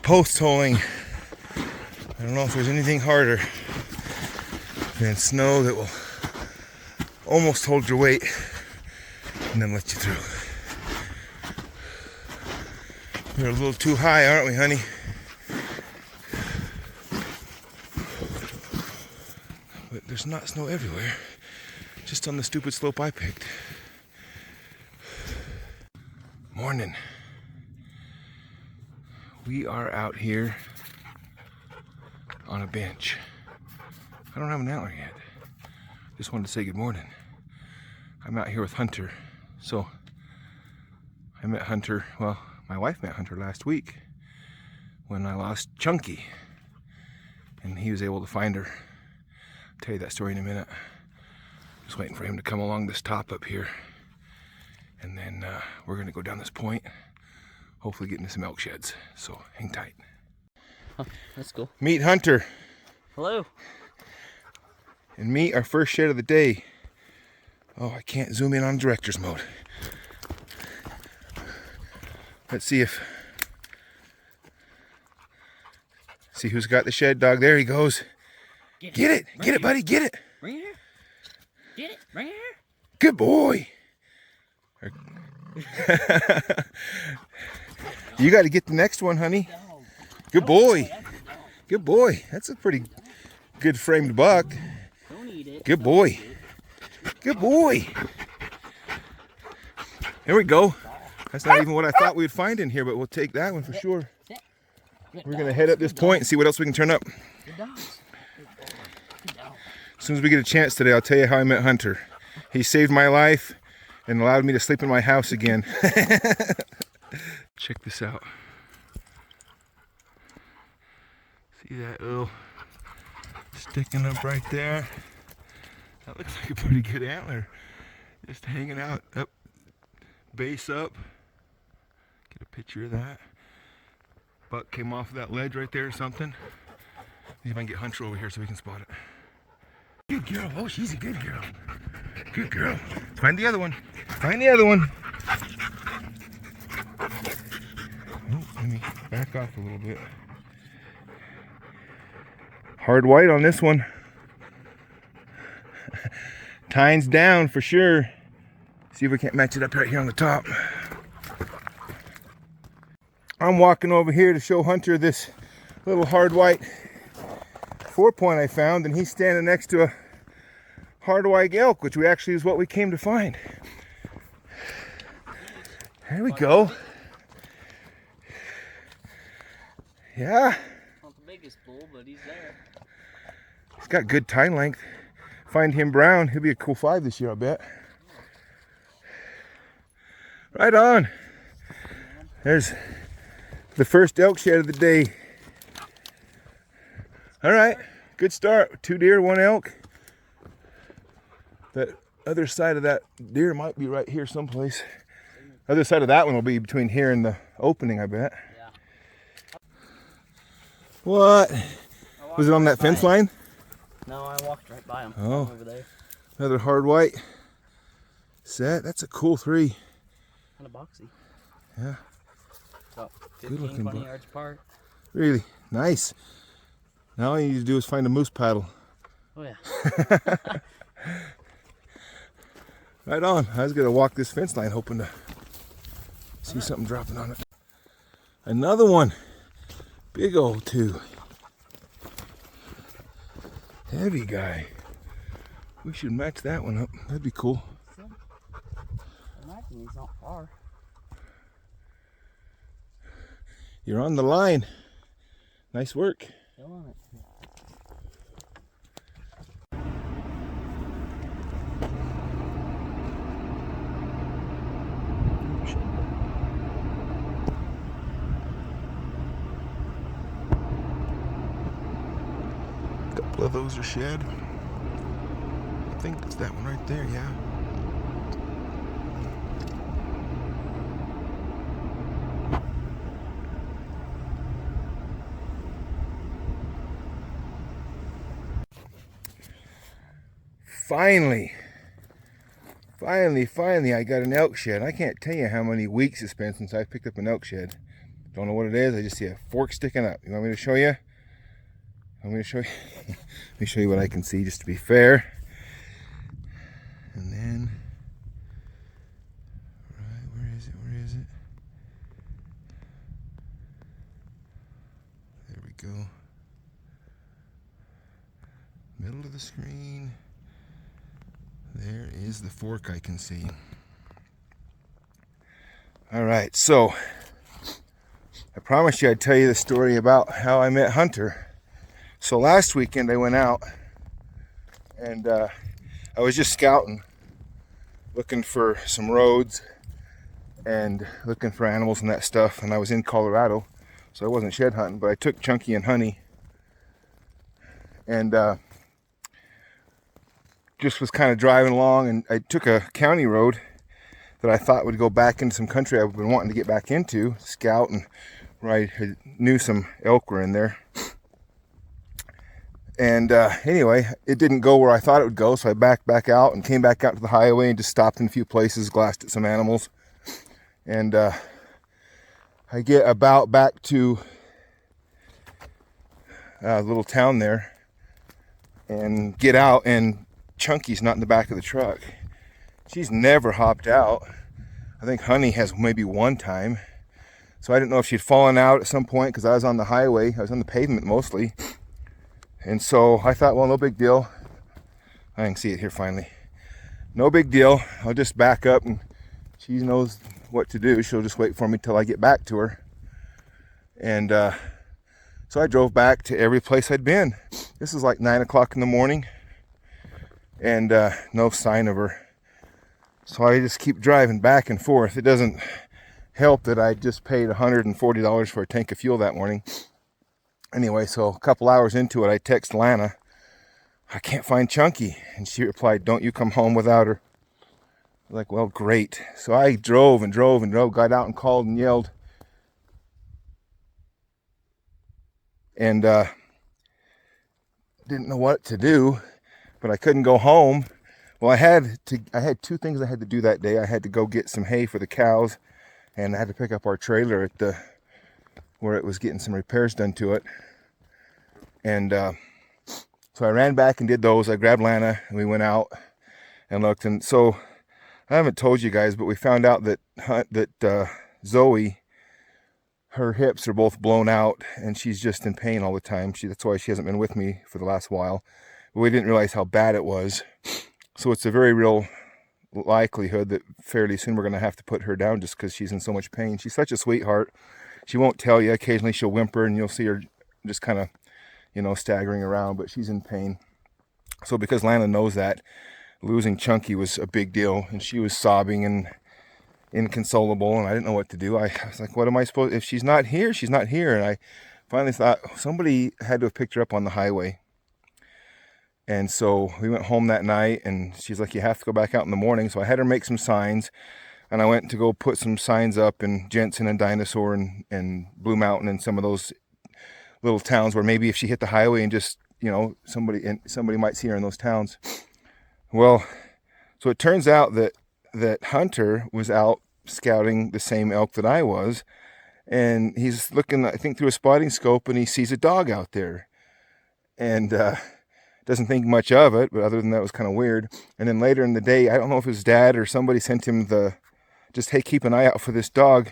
post holing. I don't know if there's anything harder than snow that will almost hold your weight and then let you through. We're a little too high, aren't we, honey? But there's not snow everywhere, just on the stupid slope I picked. Morning. We are out here on a bench. I don't have an antler yet. Just wanted to say good morning. I'm out here with Hunter. So I met Hunter, well, my wife met Hunter last week when I lost Chunky. And he was able to find her. I'll tell you that story in a minute. Just waiting for him to come along this top up here. And then we're gonna go down this point, hopefully get into some elk sheds. So hang tight. Oh, that's cool. Meet Hunter. Hello. And meet our first shed of the day. Oh, I can't zoom in on director's mode. Let's see who's got the shed dog. There he goes. Get it, buddy, get it. Bring it here. Get it, bring it here. Good boy. You got to get the next one, honey. Good boy. Good boy. That's a pretty good framed buck. Don't eat it. Good boy. Good boy. Here we go. That's not even what I thought we'd find in here, but we'll take that one for sure. We're going to head up this point and see what else we can turn up. Good dogs. As soon as we get a chance today, I'll tell you how I met Hunter. He saved my life and allowed me to sleep in my house again. Check this out. See that little sticking up right there? That looks like a pretty good antler. Just hanging out, up, base up. Get a picture of that. Buck came off of that ledge right there or something. See if I can get Hunter over here so we can spot it. Good girl. Oh, she's a good girl. Good girl. Find the other one. Find the other one. Oh, let me back off a little bit. Hard white on this one. Tines down for sure. See if we can't match it up right here on the top. I'm walking over here to show Hunter this little hard white 4-point I found, and he's standing next to a hard white elk, which actually is what we came to find. There we go. Yeah. Not the biggest bull, but he's there. He's got good tine length. Find him brown, he'll be a cool 5 this year, I bet. Right on. There's the first elk shed of the day. All right, good start. 2 deer, 1 elk. That other side of that deer might be right here someplace. Other side of that one will be between here and the opening, I bet. Yeah. What? Was it on that fence line? No, I walked right by him. Oh. Over there. Another hard white set. That's a cool 3. Kind of boxy. Yeah. About Good 15, looking 20 buck. yards apart. Really nice. Now all you need to do is find a moose paddle. Oh yeah. Right on. I was gonna walk this fence line hoping to see something dropping on it. Another one. Big old 2. Heavy guy. We should match that one up. That'd be cool. I imagine he's not far. You're on the line. Nice work. Still on it. A couple of those are shed. I think it's that one right there, yeah. Finally, I got an elk shed. I can't tell you how many weeks it's been since I picked up an elk shed. Don't know what it is. I just see a fork sticking up. You want me to show you? Want me to show you? Let me show you what I can see just to be fair. And then, right, where is it? Where is it? There we go. Middle of the screen. There is the fork I can see. All right, so I promised you I'd tell you the story about how I met Hunter. So last weekend I went out and I was just scouting, looking for some roads and looking for animals and that stuff. And I was in Colorado, so I wasn't shed hunting, but I took Chunky and Honey and just was kind of driving along, and I took a county road that I thought would go back into some country I've been wanting to get back into, scout, and where I knew some elk were in there. And anyway, it didn't go where I thought it would go, so I backed back out and came back out to the highway and just stopped in a few places, glassed at some animals. And I get about back to a little town there and get out, and Chunky's not in the back of the truck. She's never hopped out. I think Honey has maybe one time. So I didn't know if she'd fallen out at some point because I was on the highway. I was on the pavement mostly. And so I thought, well, no big deal. I can see it here finally. No big deal. I'll just back up, and she knows what to do. She'll just wait for me till I get back to her. And so I drove back to every place I'd been. This is like 9 o'clock in the morning. And no sign of her. So I just keep driving back and forth. It doesn't help that I just paid $140 for a tank of fuel that morning. Anyway, so a couple hours into it, I text Lana, I can't find Chunky. And she replied, don't you come home without her. I'm like, well, great. So I drove and drove and drove, got out and called and yelled. And didn't know what to do. But I couldn't go home. Well, I had two things I had to do that day. I had to go get some hay for the cows, and I had to pick up our trailer at where it was getting some repairs done to it. And so I ran back and did those. I grabbed Lana and we went out and looked. And so I haven't told you guys, but we found out that Zoe, her hips are both blown out and she's just in pain all the time. That's why she hasn't been with me for the last while. We didn't realize how bad it was. So it's a very real likelihood that fairly soon we're going to have to put her down just because she's in so much pain. She's such a sweetheart. She won't tell you. Occasionally she'll whimper and you'll see her just kind of, staggering around, but she's in pain. So because Lana knows that, losing Chunky was a big deal, and she was sobbing and inconsolable, and I didn't know what to do. I was like, what am I supposed, if she's not here, she's not here. And I finally thought somebody had to have picked her up on the highway. And so we went home that night, and she's like, you have to go back out in the morning. So I had her make some signs, and I went to go put some signs up in Jensen and Dinosaur and Blue Mountain and some of those little towns where maybe if she hit the highway and just, somebody might see her in those towns. Well, so it turns out that Hunter was out scouting the same elk that I was, and he's looking, I think, through a spotting scope, and he sees a dog out there. And doesn't think much of it, but other than that, it was kind of weird. And then later in the day, I don't know if his dad or somebody sent him hey, keep an eye out for this dog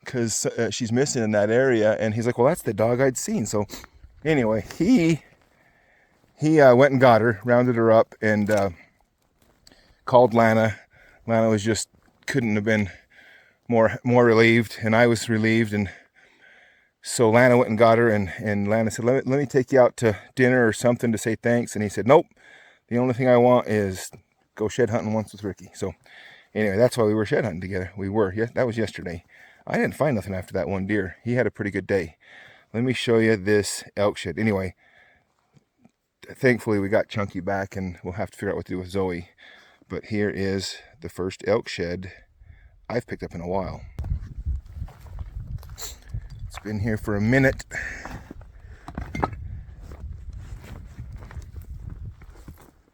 because she's missing in that area. And he's like, well, that's the dog I'd seen. So anyway, he went and got her, rounded her up, and called Lana. Lana was just couldn't have been more relieved, and I was relieved. And so Lana went and got her, and Lana said, let me take you out to dinner or something to say thanks. And he said, nope, the only thing I want is go shed hunting once with Ricky. So anyway, that's why we were shed hunting together. We were. Yeah, that was yesterday. I didn't find nothing after that one deer. He had a pretty good day. Let me show you this elk shed. Anyway, thankfully we got Chunky back, and we'll have to figure out what to do with Zoe. But here is the first elk shed I've picked up in a while. It's been here for a minute.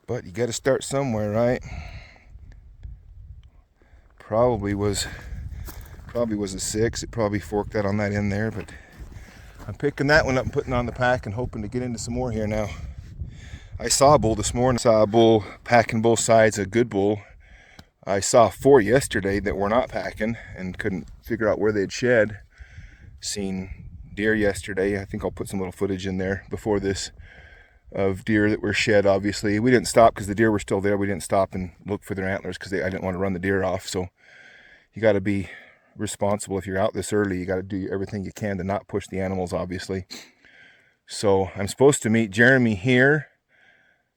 But you got to start somewhere, right? Probably was Probably was a 6. It probably forked out on that end there, but I'm picking that one up and putting it on the pack and hoping to get into some more here now. I saw a bull this morning. Saw a bull packing both sides, a good bull. I saw 4 yesterday that were not packing and couldn't figure out where they'd shed. Seen deer yesterday. I think I'll put some little footage in there before this of deer that were shed. Obviously we didn't stop because the deer were still there. We didn't stop and look for their antlers because I didn't want to run the deer off. So you got to be responsible. If you're out this early, you got to do everything you can to not push the animals, obviously. So I'm supposed to meet Jeremy here,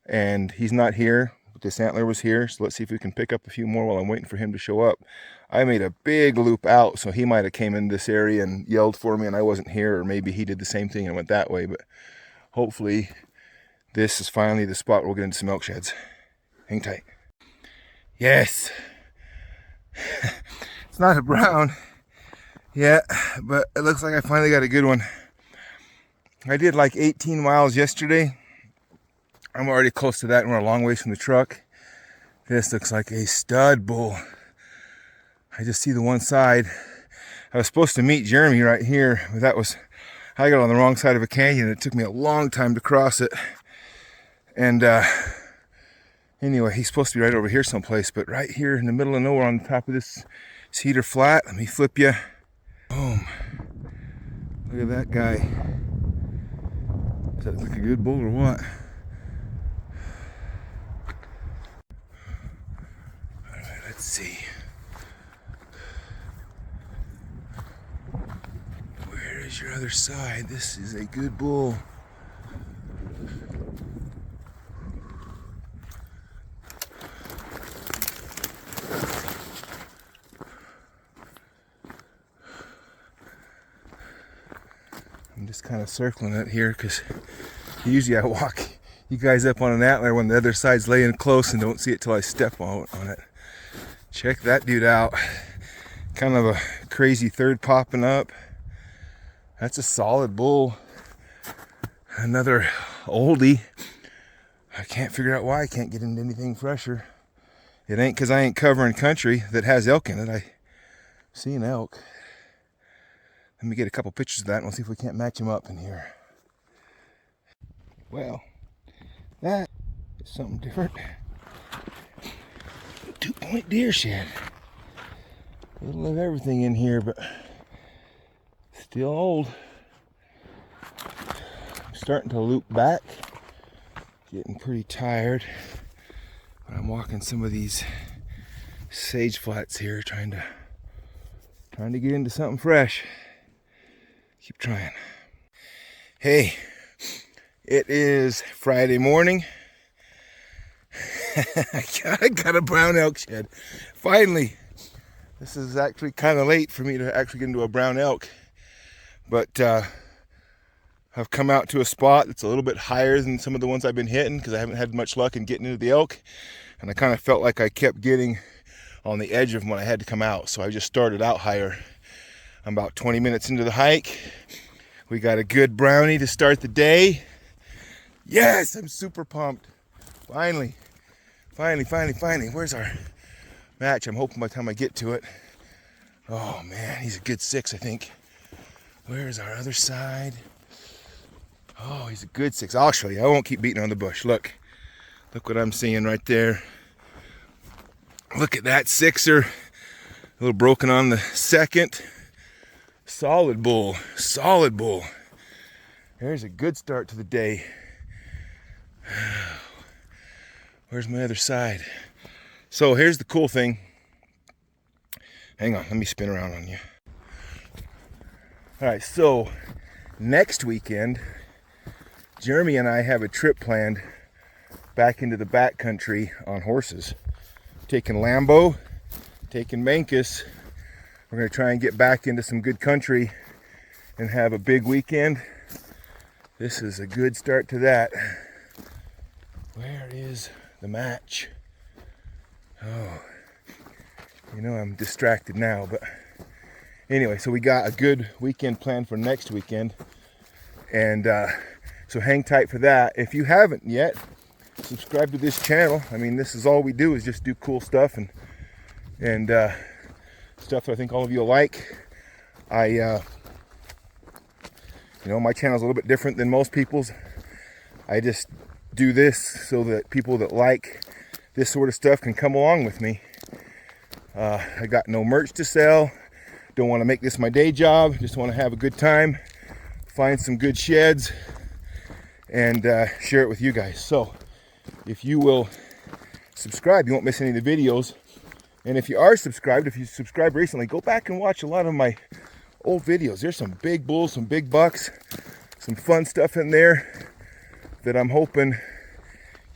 and he's not here, but this antler was here. So let's see if we can pick up a few more while I'm waiting for him to show up. I made a big loop out, so he might have came in this area and yelled for me and I wasn't here, or maybe he did the same thing and went that way. But hopefully this is finally the spot where we'll get into some elk sheds. Hang tight. Yes. It's not a brown yet, but it looks like I finally got a good one. I did like 18 miles yesterday. I'm already close to that and we're a long ways from the truck. This looks like a stud bull. I just see the one side. I was supposed to meet Jeremy right here, but I got on the wrong side of a canyon. It took me a long time to cross it. And anyway, he's supposed to be right over here someplace, but right here in the middle of nowhere on the top of this cedar flat. Let me flip you. Boom. Look at that guy. Does that look like a good bull or what? Alright, let's see. Where is your other side? This is a good bull. I'm just kind of circling it here because usually I walk you guys up on an antler when the other side's laying close and don't see it till I step on it. Check that dude out. Kind of a crazy third popping up. That's a solid bull. Another oldie. I can't figure out why I can't get into anything fresher. It ain't because I ain't covering country that has elk in it. I see an elk. Let me get a couple pictures of that and we'll see if we can't match them up in here. Well, that is something different. 2-point deer shed. A little of everything in here, but still old. I'm starting to loop back. Getting pretty tired. But I'm walking some of these sage flats here, trying to get into something fresh. Keep trying. Hey, it is Friday morning. I got a brown elk shed. Finally. This is actually kind of late for me to actually get into a brown elk. But I've come out to a spot that's a little bit higher than some of the ones I've been hitting because I haven't had much luck in getting into the elk. And I kind of felt like I kept getting on the edge of them when I had to come out. So I just started out higher. I'm about 20 minutes into the hike. We got a good brownie to start the day. Yes, I'm super pumped. Finally. Where's our match? I'm hoping by the time I get to it. Oh man, he's a good 6, I think. Where's our other side? Oh, he's a good 6. I'll show you. I won't keep beating around the bush. Look what I'm seeing right there. Look at that 6er. A little broken on the second. Solid bull. There's a good start to the day. Where's my other side? So here's the cool thing. Hang on, let me spin around on you. All right, so next weekend, Jeremy and I have a trip planned back into the backcountry on horses. Taking Lambo, taking Mancus. We're going to try and get back into some good country and have a big weekend. This is a good start to that. Where is the match? Oh, you know I'm distracted now, but anyway, so we got a good weekend planned for next weekend. And so hang tight for that. If you haven't yet, subscribe to this channel. I mean, this is all we do is just do cool stuff and stuff that I think all of you will like. You know, my channel is a little bit different than most people's. I just do this so that people that like this sort of stuff can come along with me. I got no merch to sell. Don't want to make this my day job. Just want to have a good time, find some good sheds, and share it with you guys. So if you will subscribe, you won't miss any of the videos. And if you are subscribed, if you subscribed recently, go back and watch a lot of my old videos. There's some big bulls, some big bucks, some fun stuff in there that I'm hoping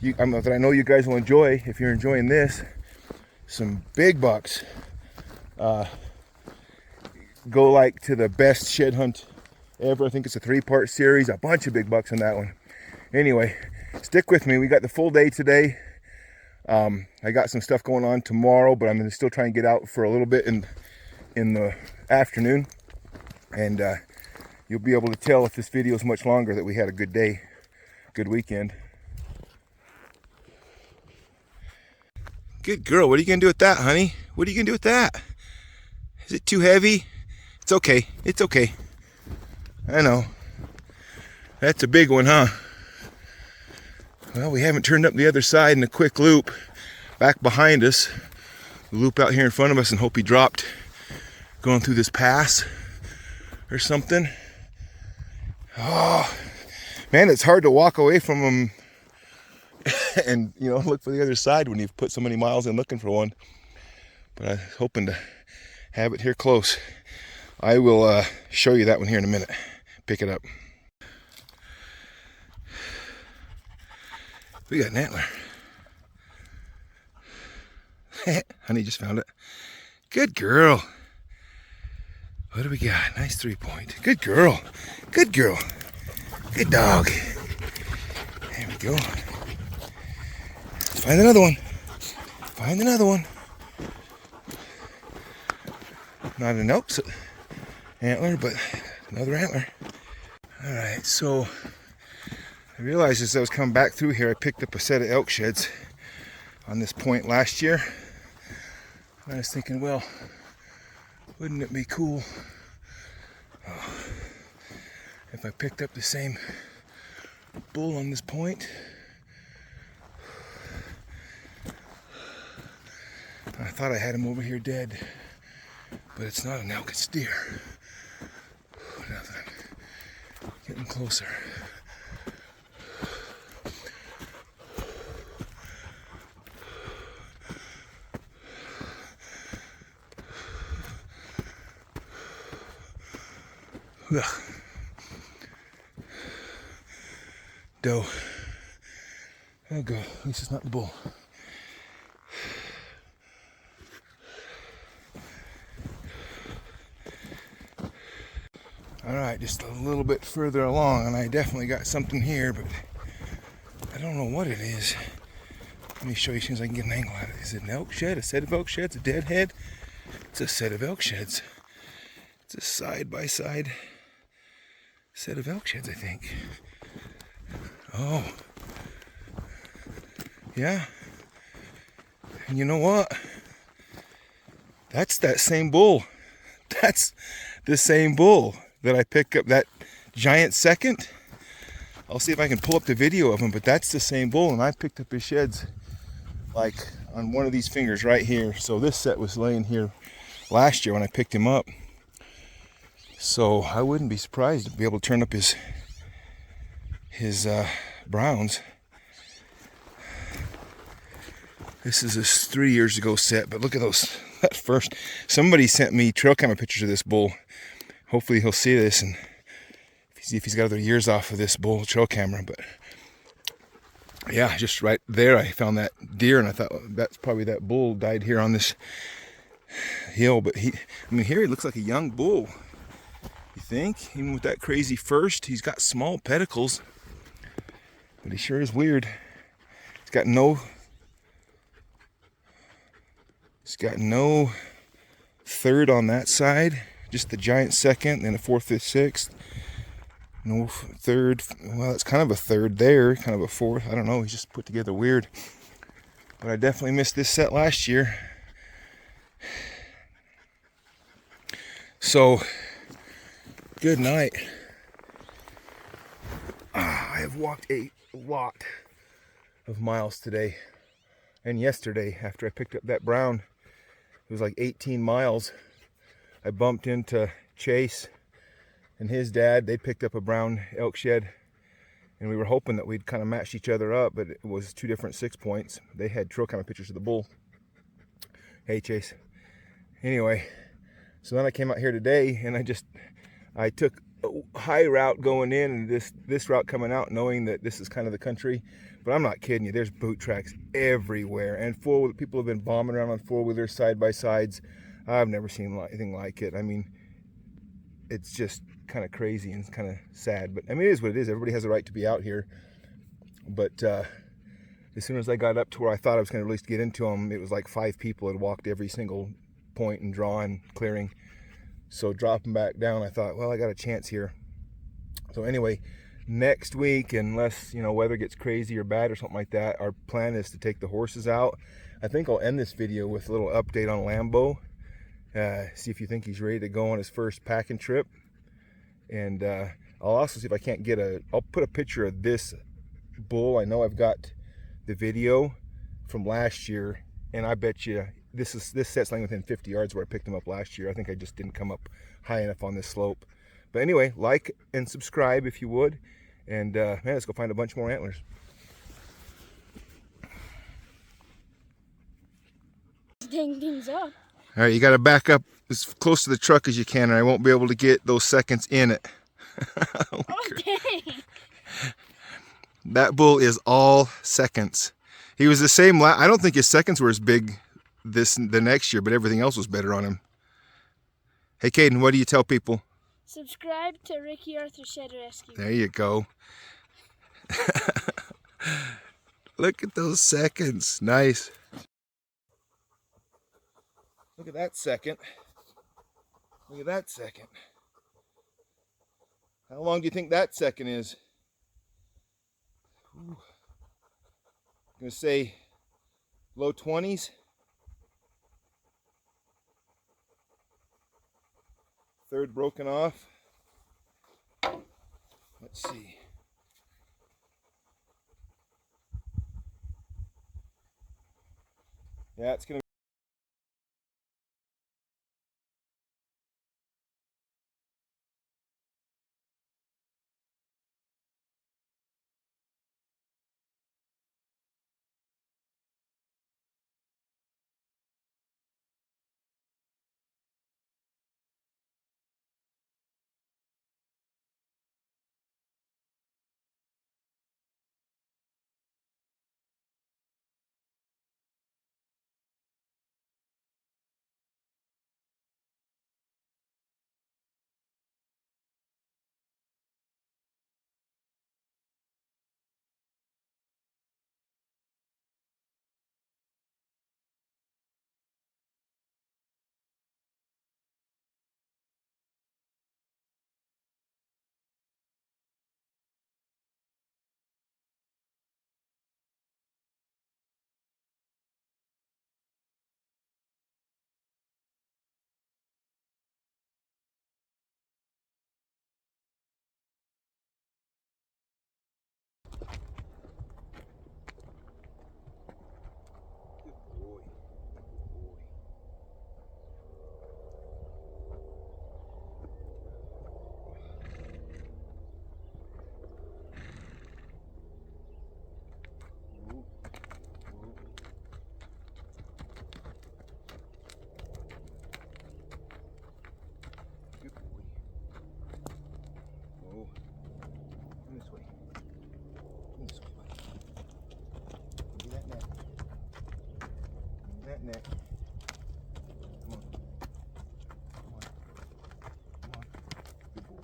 that I know you guys will enjoy. If you're enjoying this, some big bucks. Go like to the best shed hunt ever. I think it's a 3-part series, a bunch of big bucks in that one. Anyway, stick with me. We got the full day today. I got some stuff going on tomorrow, but I'm gonna still try and get out for a little bit in the afternoon. And you'll be able to tell if this video is much longer that we had a good day, good weekend. Good girl. What are you gonna do with that, honey? What are you gonna do with that? Is it too heavy? It's okay. It's okay. I know. That's a big one, huh? Well, we haven't turned up the other side in a quick loop back behind us. The loop out here in front of us and hope he dropped going through this pass or something. Oh, man, it's hard to walk away from him and, you know, look for the other side when you've put so many miles in looking for one. But I'm hoping to have it here close. I will show you that one here in a minute. Pick it up. We got an antler. Honey just found it. Good girl. What do we got? Nice 3-point. Good girl. Good girl. Good dog. There we go. Let's find another one. Find another one. Not an elk antler, but another antler. All right, so I realized as I was coming back through here, I picked up a set of elk sheds on this point last year. And I was thinking, well, wouldn't it be cool if I picked up the same bull on this point? I thought I had him over here dead, but it's not an elk, it's deer. Now that I'm getting closer. Ugh. Doe. There we go. At least it's not the bull. Alright, just a little bit further along, and I definitely got something here, but I don't know what it is. Let me show you as soon as I can get an angle at it. Is it an elk shed? A set of elk sheds? A deadhead? It's a set of elk sheds. It's a side-by-side set of elk sheds, I think. Oh. Yeah. And you know what? That's that same bull. That's the same bull that I picked up that giant second. I'll see if I can pull up the video of him, but that's the same bull, and I picked up his sheds like on one of these fingers right here. So this set was laying here last year when I picked him up. So I wouldn't be surprised to be able to turn up his browns. This is a 3 years ago set, but look at those. That first, somebody sent me trail camera pictures of this bull. Hopefully he'll see this and see if he's got other years off of this bull trail camera. But yeah, just right there I found that deer, and I thought, well, that's probably that bull died here on this hill. But I mean, here he looks like a young bull. You think? Even with that crazy first, he's got small pedicles, but he sure is weird. He's got no third on that side, just the giant second, then a fourth, fifth, sixth. No third. Well, it's kind of a third there, kind of a fourth. I don't know. He's just put together weird. But I definitely missed this set last year. So, good night. I have walked a lot of miles today. And yesterday, after I picked up that brown, it was like 18 miles. I bumped into Chase and his dad. They picked up a brown elk shed. And we were hoping that we'd kind of match each other up, but it was 2 different 6 points. They had trail camera pictures of the bull. Hey, Chase. Anyway, so then I came out here today, and I took a high route going in, and this route coming out, knowing that this is kind of the country. But I'm not kidding you. There's boot tracks everywhere, and people have been bombing around on 4-wheelers, side by sides. I've never seen anything like it. I mean, it's just kind of crazy and kind of sad, but I mean, it is what it is. Everybody has a right to be out here. But as soon as I got up to where I thought I was going to at least get into them, it was like 5 people had walked every single point and drawn, clearing. So dropping back down, I thought, well, I got a chance here. So anyway, next week, unless weather gets crazy or bad or something like that, our plan is to take the horses out. I think I'll end this video with a little update on Lambo. See if you think he's ready to go on his first packing trip. And I'll also see if I can't get I'll put a picture of this bull. I know I've got the video from last year, and I bet you this set's laying within 50 yards where I picked him up last year. I think I just didn't come up high enough on this slope. But anyway, like and subscribe if you would. And man, let's go find a bunch more antlers. Dang things up. All right, you got to back up as close to the truck as you can, or I won't be able to get those seconds in it. Oh, dang. That bull is all seconds. He was the same. I don't think his seconds were as big the next year, but everything else was better on him. Hey, Caden, what do you tell people? Subscribe to Ricky Arthur Shed Rescue. There you go. Look at those seconds. Nice. Look at that second. Look at that second. How long do you think that second is? Ooh. I'm going to say low 20s. Third broken off. Let's see. Yeah, it's going to neck. Come on. Come on. Come on. Good boy.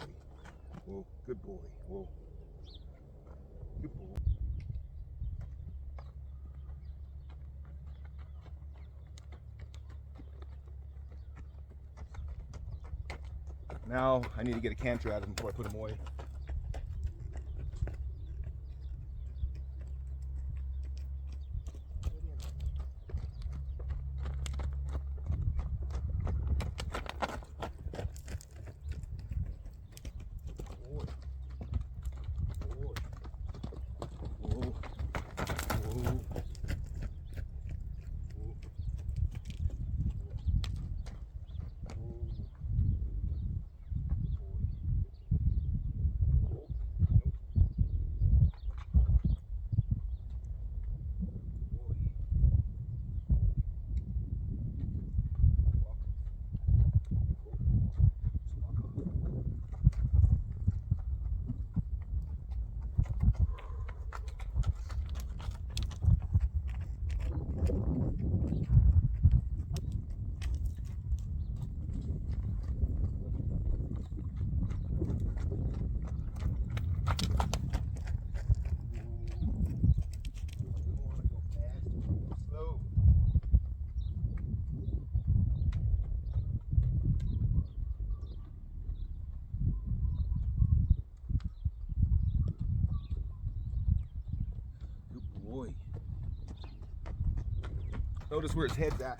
Whoa. Good boy. Whoa. Good boy. Now I need to get a canter out of him before I put him away. Notice where its head's at.